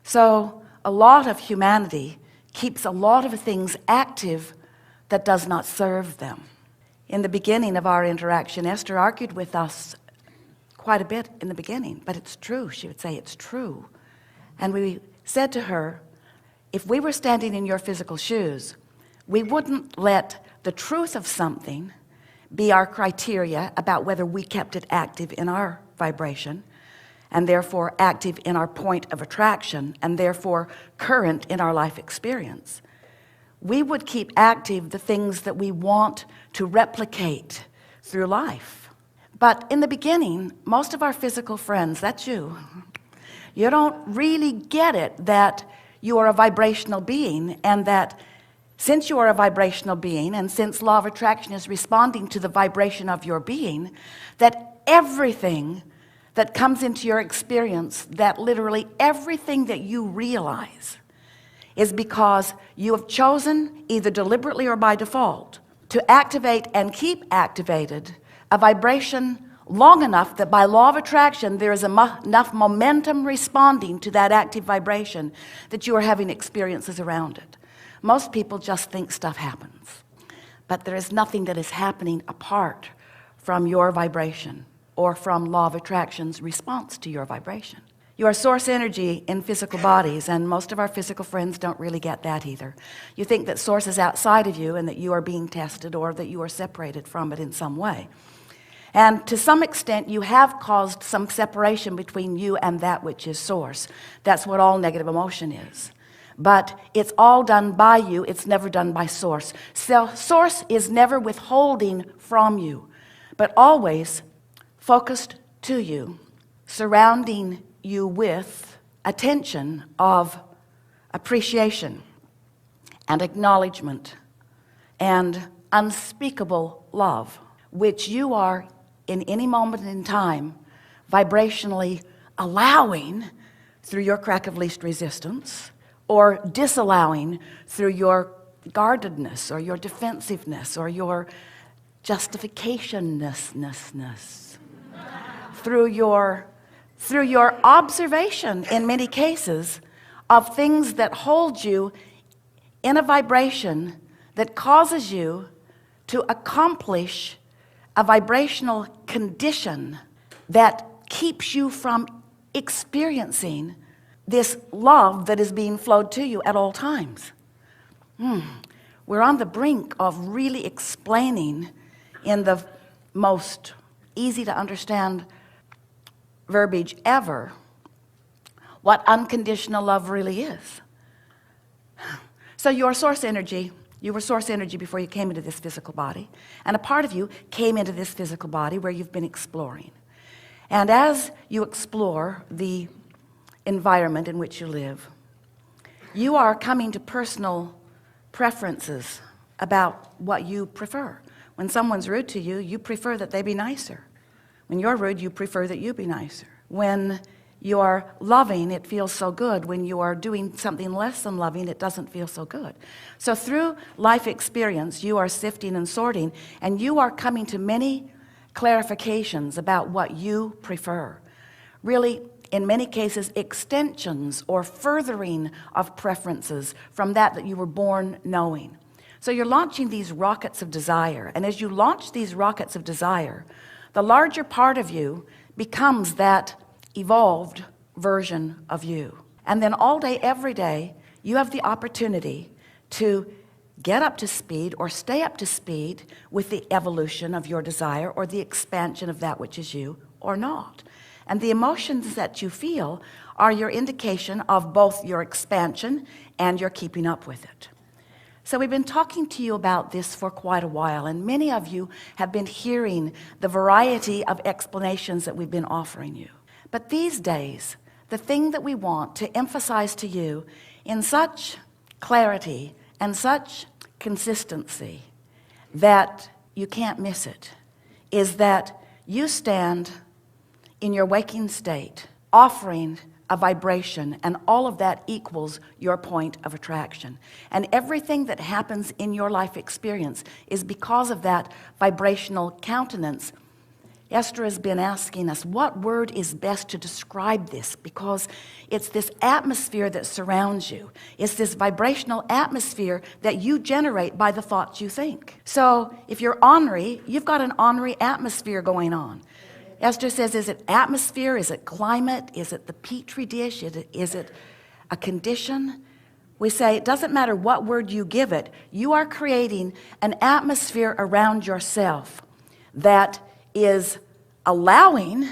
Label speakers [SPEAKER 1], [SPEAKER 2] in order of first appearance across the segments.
[SPEAKER 1] So a lot of humanity keeps a lot of things active that does not serve them. In the beginning of our interaction, Esther argued with us quite a bit in the beginning, but it's true. She would say, it's true. And we said to her, if we were standing in your physical shoes, we wouldn't let the truth of something be our criteria about whether we kept it active in our vibration, and therefore active in our point of attraction, and therefore current in our life experience. We would keep active the things that we want to replicate through life. But in the beginning, most of our physical friends, that's you don't really get it that you are a vibrational being, and that since you are a vibrational being, and since law of attraction is responding to the vibration of your being, that everything that comes into your experience, that literally everything that you realize is because you have chosen, either deliberately or by default, to activate and keep activated a vibration long enough that by law of attraction there is enough momentum responding to that active vibration that you are having experiences around it. Most people just think stuff happens, but there is nothing that is happening apart from your vibration or from law of attraction's response to your vibration. You are source energy in physical bodies, and most of our physical friends don't really get that either. You think that source is outside of you and that you are being tested, or that you are separated from it in some way. And to some extent, you have caused some separation between you and that which is source. That's what all negative emotion is. But it's all done by you. It's never done by source. So source is never withholding from you, but always focused to you, surrounding you with attention of appreciation and acknowledgement and unspeakable love, which you are in any moment in time vibrationally allowing through your crack of least resistance, or disallowing through your guardedness or your defensiveness or your justification-ness, through your observation in many cases of things that hold you in a vibration that causes you to accomplish a vibrational condition that keeps you from experiencing this love that is being flowed to you at all times. We're on the brink of really explaining in the most easy to understand verbiage ever what unconditional love really is. So your source energy, you were source energy before you came into this physical body, and a part of you came into this physical body where you've been exploring. And as you explore the environment in which you live, you are coming to personal preferences about what you prefer. When someone's rude to you, you prefer that they be nicer. When you're rude, you prefer that you be nicer. When you are loving, it feels so good. When you are doing something less than loving, it doesn't feel so good. So through life experience, you are sifting and sorting, and you are coming to many clarifications about what you prefer. Really, in many cases, extensions or furthering of preferences from that you were born knowing. So you're launching these rockets of desire, and as you launch these rockets of desire, the larger part of you becomes that evolved version of you. And then all day, every day, you have the opportunity to get up to speed or stay up to speed with the evolution of your desire or the expansion of that which is you or not. And the emotions that you feel are your indication of both your expansion and your keeping up with it. So we've been talking to you about this for quite a while, and many of you have been hearing the variety of explanations that we've been offering you. But these days, the thing that we want to emphasize to you in such clarity and such consistency that you can't miss it is that you stand in your waking state offering a vibration, and all of that equals your point of attraction. And everything that happens in your life experience is because of that vibrational countenance. Esther has been asking us, what word is best to describe this? Because it's this atmosphere that surrounds you. It's this vibrational atmosphere that you generate by the thoughts you think. So if you're ornery, you've got an ornery atmosphere going on. Esther says, is it atmosphere? Is it climate? Is it the petri dish? Is it a condition? We say it doesn't matter what word you give it. You are creating an atmosphere around yourself that is allowing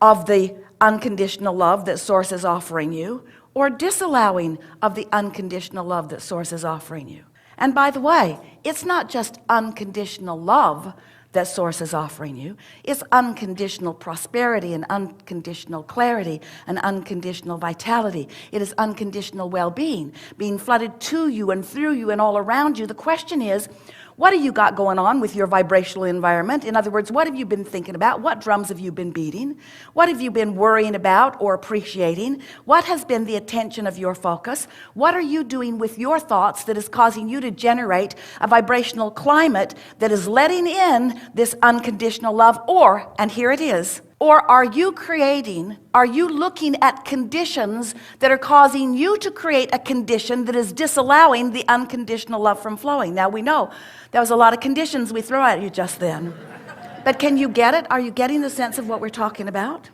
[SPEAKER 1] of the unconditional love that Source is offering you, or disallowing of the unconditional love that Source is offering you. And by the way, it's not just unconditional love that Source is offering you. It's unconditional prosperity and unconditional clarity and unconditional vitality. It is unconditional well-being, being flooded to you and through you and all around you. The question is, what have you got going on with your vibrational environment? In other words, what have you been thinking about? What drums have you been beating? What have you been worrying about or appreciating? What has been the attention of your focus? What are you doing with your thoughts that is causing you to generate a vibrational climate that is letting in this unconditional love? Or, and here it is, or are you looking at conditions that are causing you to create a condition that is disallowing the unconditional love from flowing? Now we know there was a lot of conditions we throw at you just then. But can you get it? Are you getting the sense of what we're talking about?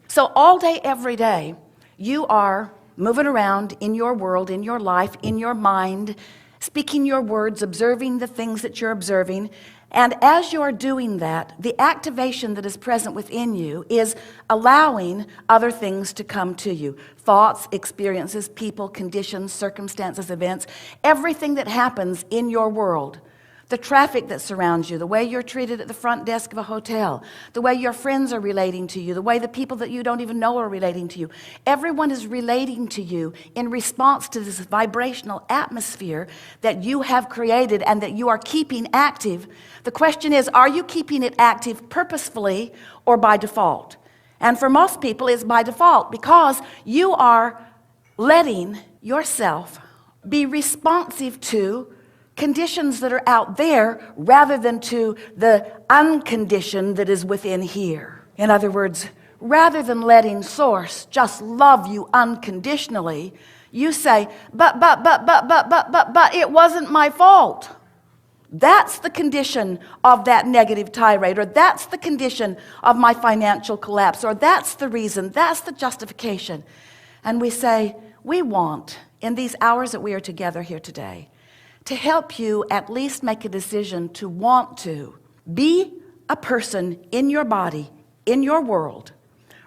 [SPEAKER 1] So all day, every day, you are moving around in your world, in your life, in your mind, speaking your words, observing the things that you're observing. And as you're doing that, the activation that is present within you is allowing other things to come to you. Thoughts, experiences, people, conditions, circumstances, events, everything that happens in your world. The traffic that surrounds you, the way you're treated at the front desk of a hotel, the way your friends are relating to you, the way the people that you don't even know are relating to you. Everyone is relating to you in response to this vibrational atmosphere that you have created and that you are keeping active. The question is, are you keeping it active purposefully or by default? And for most people, it's by default because you are letting yourself be responsive to conditions that are out there rather than to the unconditioned that is within here. In other words, rather than letting Source just love you unconditionally, you say, but it wasn't my fault. That's the condition of that negative tirade, or that's the condition of my financial collapse, or that's the reason, that's the justification. And we say, we want, in these hours that we are together here today, to help you at least make a decision to want to be a person in your body, in your world,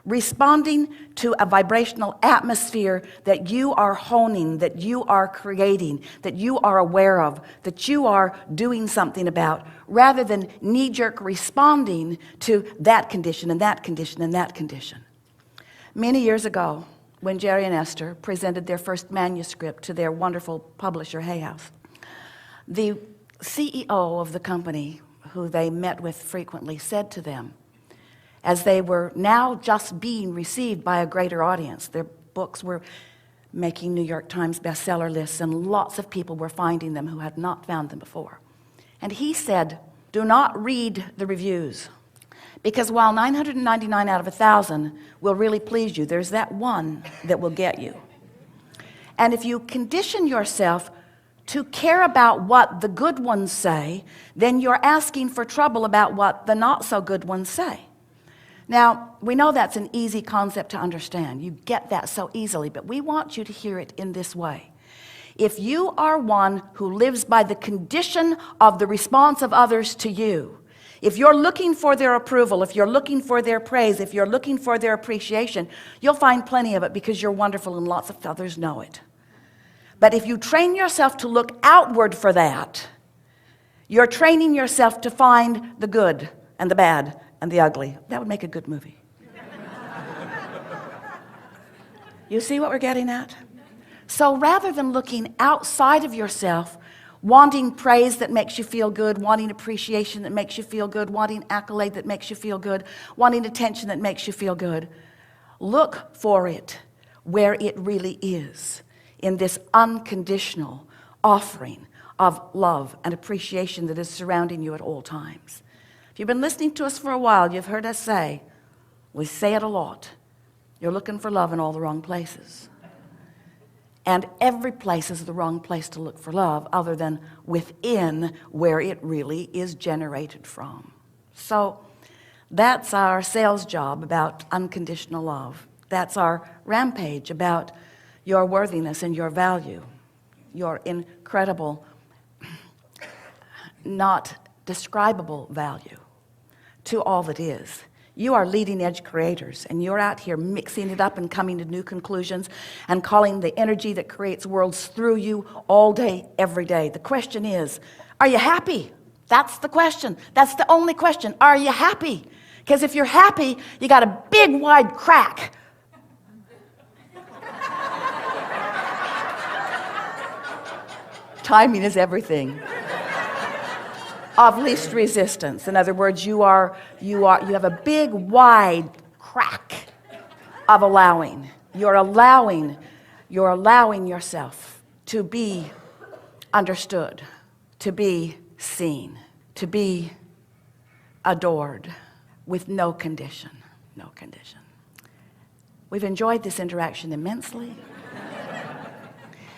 [SPEAKER 1] responding to a vibrational atmosphere that you are honing, that you are creating, that you are aware of, that you are doing something about, rather than knee-jerk responding to that condition and that condition and that condition. Many years ago, when Jerry and Esther presented their first manuscript to their wonderful publisher, Hay House, the CEO of the company, who they met with frequently, said to them, as they were now just being received by a greater audience, their books were making New York Times bestseller lists, and lots of people were finding them who had not found them before. And he said, do not read the reviews, because while 999 out of 1,000 will really please you, there's that one that will get you. And if you condition yourself to care about what the good ones say, then you're asking for trouble about what the not so good ones say. Now, we know that's an easy concept to understand. You get that so easily, but we want you to hear it in this way. If you are one who lives by the condition of the response of others to you, if you're looking for their approval, if you're looking for their praise, if you're looking for their appreciation, you'll find plenty of it because you're wonderful and lots of others know it. But if you train yourself to look outward for that, you're training yourself to find the good and the bad and the ugly. That would make a good movie. You see what we're getting at? So rather than looking outside of yourself, wanting praise that makes you feel good, wanting appreciation that makes you feel good, wanting accolade that makes you feel good, wanting attention that makes you feel good, look for it where it really is, in this unconditional offering of love and appreciation that is surrounding you at all times. If you've been listening to us for a while, you've heard us say, we say it a lot, you're looking for love in all the wrong places. And every place is the wrong place to look for love other than within where it really is generated from. So that's our sales job about unconditional love. That's our rampage about your worthiness and your value, your incredible, not describable value to all that is. You are leading edge creators, and you're out here mixing it up and coming to new conclusions and calling the energy that creates worlds through you all day, every day. The question is, are you happy? That's the question. That's the only question. Are you happy? Because if you're happy, you got a big wide crack. Timing is everything. Of least resistance. In other words, you have a big wide crack of allowing. You're allowing yourself to be understood, to be seen, to be adored with no condition. No condition. We've enjoyed this interaction immensely.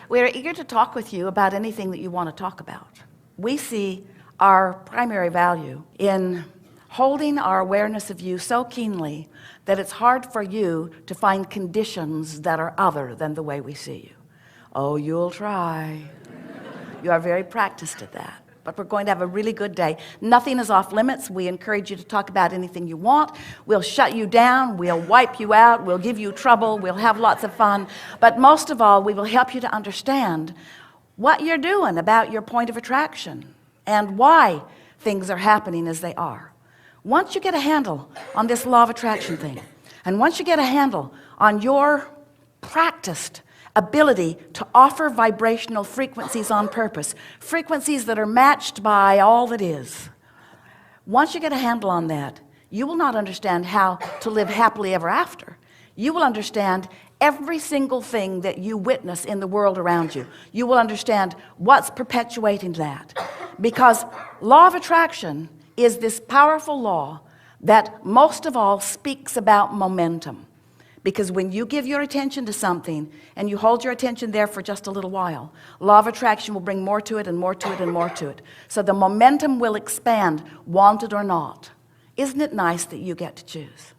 [SPEAKER 1] We are eager to talk with you about anything that you want to talk about. We see our primary value in holding our awareness of you so keenly that it's hard for you to find conditions that are other than the way we see you. Oh, you'll try. You are very practiced at that. But we're going to have a really good day. Nothing is off limits. We encourage you to talk about anything you want. We'll shut you down. We'll wipe you out. We'll give you trouble. We'll have lots of fun. But most of all, we will help you to understand what you're doing about your point of attraction and why things are happening as they are. Once you get a handle on this law of attraction thing, and once you get a handle on your practiced ability to offer vibrational frequencies on purpose, frequencies that are matched by all that is. Once you get a handle on that, you will not understand how to live happily ever after. You will understand every single thing that you witness in the world around you. You will understand what's perpetuating that. Because law of attraction is this powerful law that most of all speaks about momentum. Because when you give your attention to something and you hold your attention there for just a little while, law of attraction will bring more to it and more to it and more to it. So the momentum will expand, wanted or not. Isn't it nice that you get to choose?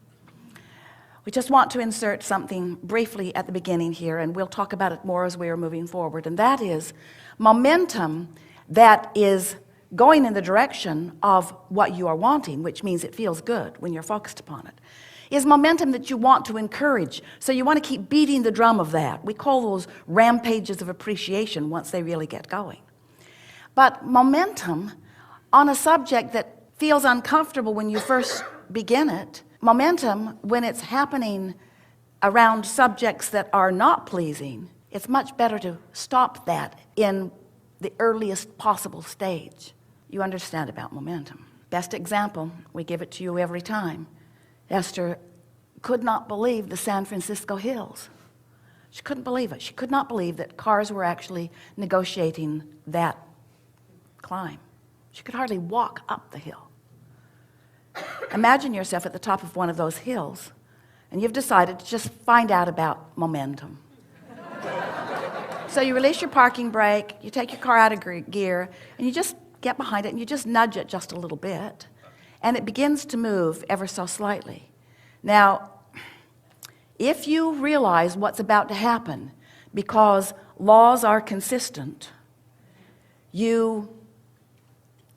[SPEAKER 1] We just want to insert something briefly at the beginning here, and we'll talk about it more as we are moving forward. And that is momentum that is going in the direction of what you are wanting, which means it feels good when you're focused upon it, is momentum that you want to encourage. So you want to keep beating the drum of that. We call those rampages of appreciation once they really get going. But momentum on a subject that feels uncomfortable when you first begin it, momentum when it's happening around subjects that are not pleasing, it's much better to stop that in the earliest possible stage. You understand about momentum. Best example, we give it to you every time. Esther could not believe the San Francisco hills. She couldn't believe it. She could not believe that cars were actually negotiating that climb. She could hardly walk up the hill. Imagine yourself at the top of one of those hills, and you've decided to just find out about momentum. So you release your parking brake, you take your car out of gear, and you just get behind it, and you just nudge it just a little bit. And it begins to move ever so slightly. Now, if you realize what's about to happen, because laws are consistent, you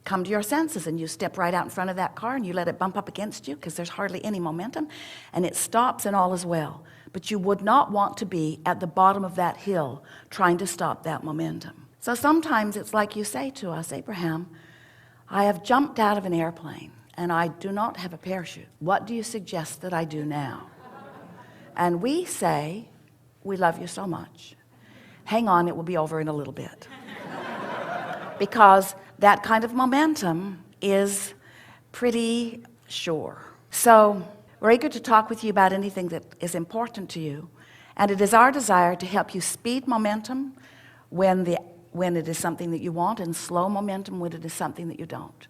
[SPEAKER 1] come to your senses and you step right out in front of that car and you let it bump up against you because there's hardly any momentum, and it stops and all is well. But you would not want to be at the bottom of that hill trying to stop that momentum. So sometimes it's like you say to us, Abraham, I have jumped out of an airplane and I do not have a parachute. What do you suggest that I do now? And we say, we love you so much. Hang on, it will be over in a little bit. Because that kind of momentum is pretty sure. So we're eager to talk with you about anything that is important to you. And it is our desire to help you speed momentum when it is something that you want, and slow momentum when it is something that you don't.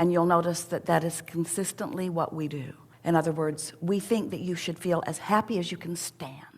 [SPEAKER 1] And you'll notice that that is consistently what we do. In other words, we think that you should feel as happy as you can stand.